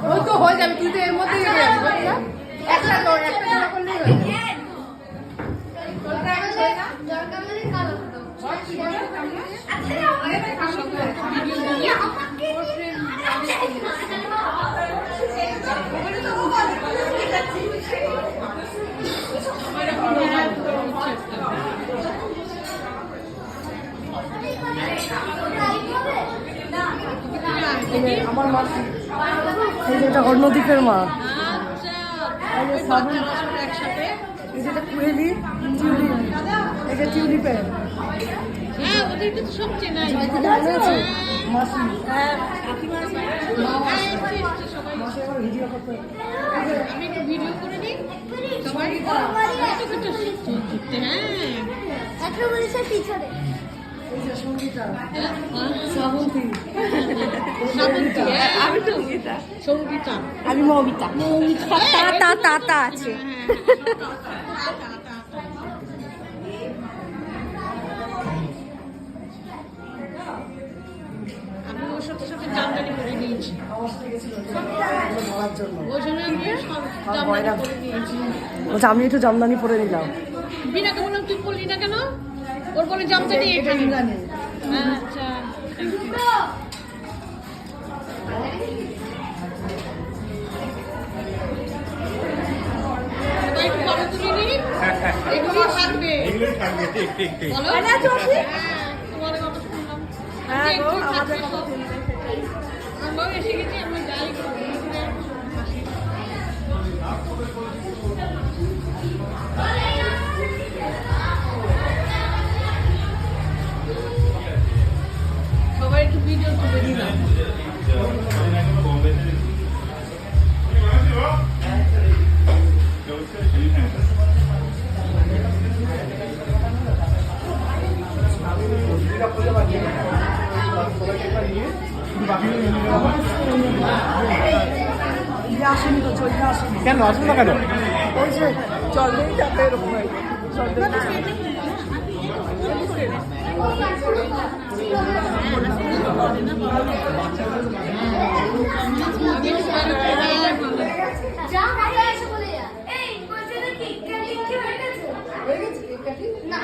ওই তো হয়ে যাবে, তুই তো এর মধ্যেই একটা করলেই হয়ে যাবে। আমার মা এটা অন্যদিকের মা, এটা কুহেলি এটা টিউলিপের মাসি ভিডিও করতে ভিডিও করে নিই সবাই পিছনে সঙ্গীতা আমি সঙ্গীতা সঙ্গীতা আমি মৌমিতা তা আছে। আমি ওর সাথে সাথে জামদানি করে নিয়েছি, ওই জন্য আমি জামদানি করে নিয়েছি। আমি একটু জামদানি পরে নিলাম। বিনাকে বললাম তুই পড়লি না কেন? ওর বলে জামদানি এখানে। আচ্ছা একটু ফটো তুলে নি, এগুলো থাকবে, ঠিক ঠিক ঠিক। তোমাদের কথা শুনলাম। আমরাও এসে গেছি, আমরা যাই সবাই একটু ভিডিও তুলে দিলাম। আসেনি তো, চলতে আসেনি কেন আসবে না কেন? ওই যে চলবেই যাবে এরকম না